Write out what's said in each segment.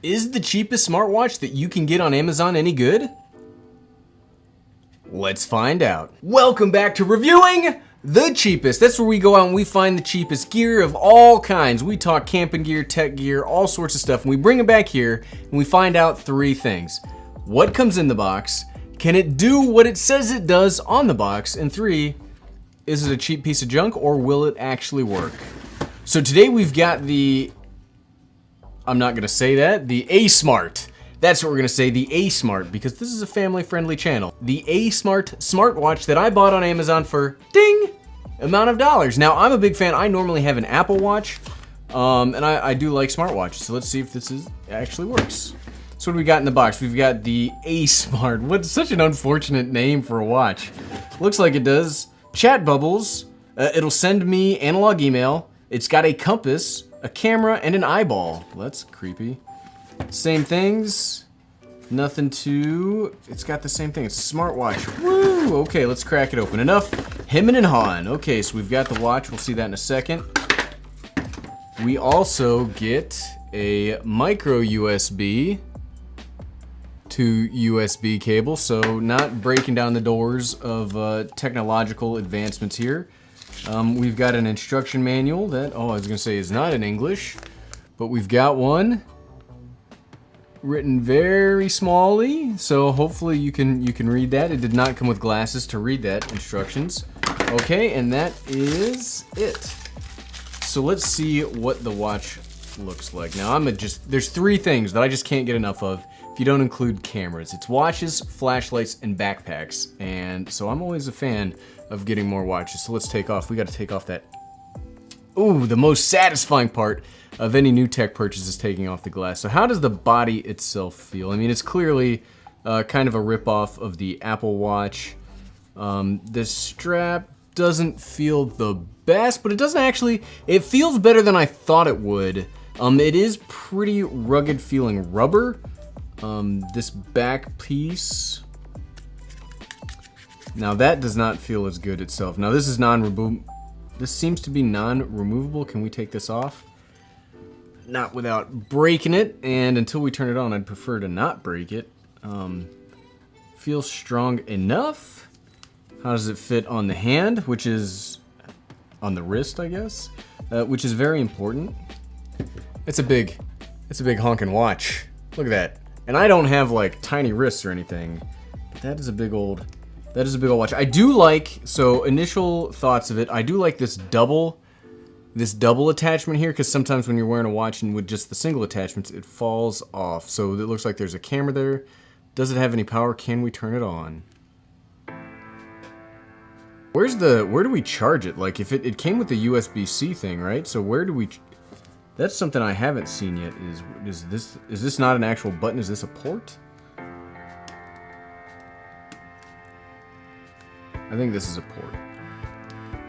Is the cheapest smartwatch that you can get on Amazon any good? Let's find out. Welcome back to Reviewing the Cheapest. That's where we go out and we find the cheapest gear of all kinds. We talk camping gear, tech gear, all sorts of stuff, and we bring it back here and we find out three things. What comes in the box? Can it do what it says it does on the box? And three, is it a cheap piece of junk or will it actually work? So today we've got the, I'm not gonna say that, the A-Smart. That's what we're gonna say, the A-Smart, because this is a family-friendly channel. The A-Smart smartwatch that I bought on Amazon for, ding, amount of dollars. Now, I'm a big fan. I normally have an Apple Watch, and I do like smartwatches, so let's see if this actually works. So what do we got in the box? We've got the A-Smart. What's such an unfortunate name for a watch. Looks like it does chat bubbles. It'll send me analog email. It's got a compass, a camera, and an eyeball. Well, that's creepy. Same things. Nothing to... It's got the same thing. It's a smartwatch. Woo! Okay, let's crack it open. Enough hemming and hawing. Okay, so we've got the watch. We'll see that in a second. We also get a micro USB to USB cable, so not breaking down the doors of technological advancements here. We've got an instruction manual that, I was gonna say is not in English, but we've got one written very smallly, so hopefully you can read that. It did not come with glasses to read that instructions. Okay, and that is it. So let's see what the watch looks like. Now there's three things that I just can't get enough of if you don't include cameras. It's watches, flashlights, and backpacks. And so I'm always a fan of getting more watches. So let's take off. We gotta take off that. Ooh, the most satisfying part of any new tech purchase is taking off the glass. So how does the body itself feel? I mean, it's clearly kind of a ripoff of the Apple Watch. This strap doesn't feel the best, but it doesn't actually, it feels better than I thought it would. It is pretty rugged feeling rubber. This back piece, now that does not feel as good itself. Now this is this seems to be non-removable. Can we take this off? Not without breaking it, and until we turn it on, I'd prefer to not break it. Feels strong enough. How does it fit on the hand, which is on the wrist, I guess, which is very important. It's a big honking watch. Look at that. And I don't have like tiny wrists or anything, but that is a big old watch. I do like, so initial thoughts of it, I do like this double attachment here, because sometimes when you're wearing a watch and with just the single attachments, it falls off. So it looks like there's a camera there. Does it have any power? Can we turn it on? Where do we charge it? Like, if it came with the USB-C thing, right? So where do we... That's something I haven't seen yet. Is this not an actual button? Is this a port? I think this is a port.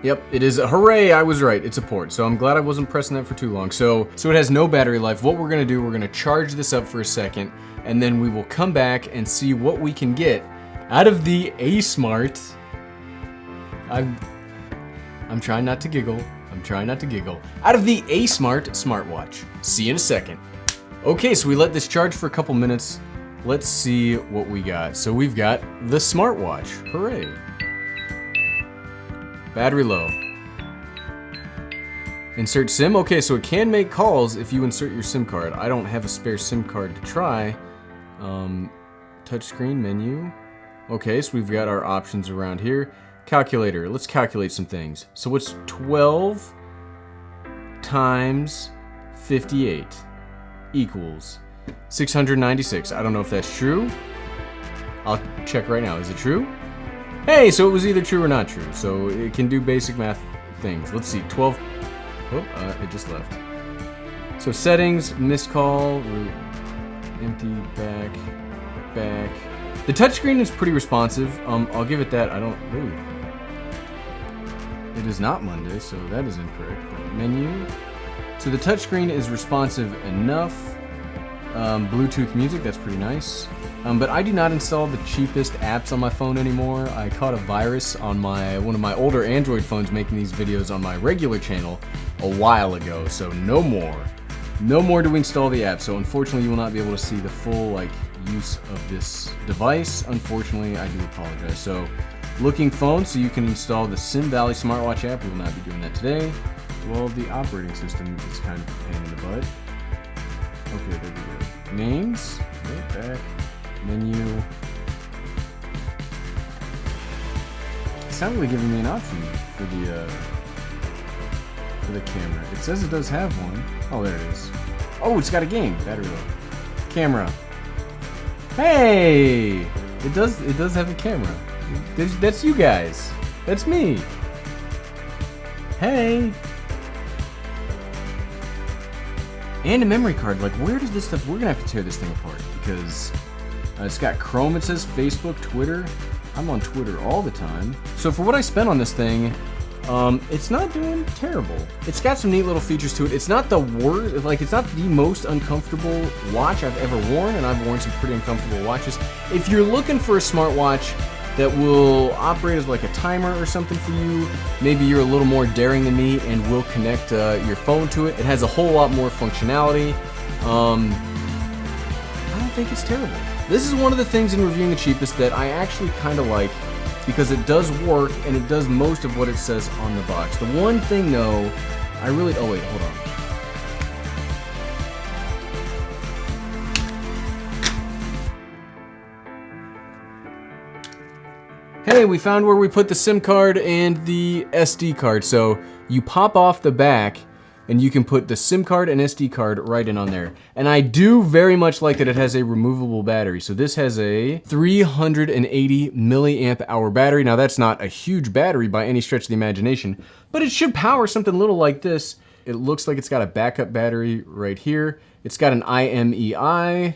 Yep, it is. Hooray, I was right. It's a port. So I'm glad I wasn't pressing that for too long. So it has no battery life. What we're gonna do, we're gonna charge this up for a second, and then we will come back and see what we can get out of the A-Smart. I'm trying not to giggle. I'm trying not to giggle. Out of the A-Smart smartwatch. See you in a second. Okay, so we let this charge for a couple minutes. Let's see what we got. So we've got the smartwatch. Hooray. Battery low. Insert SIM. Okay, so it can make calls if you insert your SIM card. I don't have a spare SIM card to try. Touchscreen menu. Okay, so we've got our options around here. Calculator. Let's calculate some things. So what's 12 times 58 equals 696. I don't know if that's true. I'll check right now. Is it true? Hey, so it was either true or not true. So it can do basic math things. Let's see. 12. Oh, it just left. So settings, missed call, empty, back. The touchscreen is pretty responsive. I'll give it that. Ooh. It is not Monday, so that is incorrect. But menu. So the touchscreen is responsive enough. Bluetooth music, that's pretty nice. But I do not install the cheapest apps on my phone anymore. I caught a virus on one of my older Android phones making these videos on my regular channel a while ago, so no more. no more do we install the app. So unfortunately, you will not be able to see the full like use of this device. Unfortunately, I do apologize. So looking phone, so you can install the SimValley smartwatch app. We will not be doing that today. Well, the operating system is kind of a pain in the butt. Okay, there we go. Names, right back, menu. It's not really giving me an option for the camera. It says it does have one. Oh, there it is. Oh, it's got a game. Battery low. Camera. Hey! It does have a camera. That's you guys. That's me. Hey! And a memory card. Like, where does this stuff... We're gonna have to tear this thing apart because it's got Chrome. It says Facebook, Twitter. I'm on Twitter all the time. So for what I spent on this thing, it's not doing terrible. It's got some neat little features to it. It's not the worst, like it's not the most uncomfortable watch I've ever worn, and I've worn some pretty uncomfortable watches. If you're looking for a smartwatch that will operate as like a timer or something for you, maybe you're a little more daring than me and will connect your phone to it. It has a whole lot more functionality. I don't think it's terrible. This is one of the things in reviewing the cheapest that I actually kind of like because it does work and it does most of what it says on the box. The one thing though, I really, oh wait, hold on. Hey, we found where we put the SIM card and the SD card. So you pop off the back and you can put the SIM card and SD card right in on there. And I do very much like that it has a removable battery. So this has a 380 milliamp hour battery. Now that's not a huge battery by any stretch of the imagination, but it should power something little like this. It looks like it's got a backup battery right here. It's got an IMEI.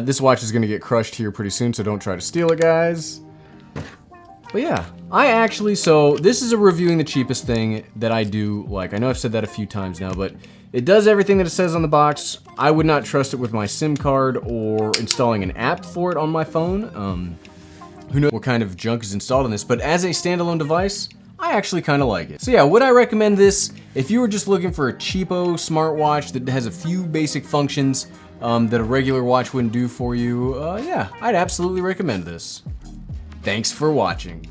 This watch is gonna get crushed here pretty soon, so don't try to steal it, guys. But yeah, so this is a reviewing the cheapest thing that I do like. I know I've said that a few times now, but it does everything that it says on the box. I would not trust it with my SIM card or installing an app for it on my phone. Who knows what kind of junk is installed in this, but as a standalone device, I actually kind of like it. So yeah, would I recommend this? If you were just looking for a cheapo smartwatch that has a few basic functions that a regular watch wouldn't do for you, yeah, I'd absolutely recommend this. Thanks for watching.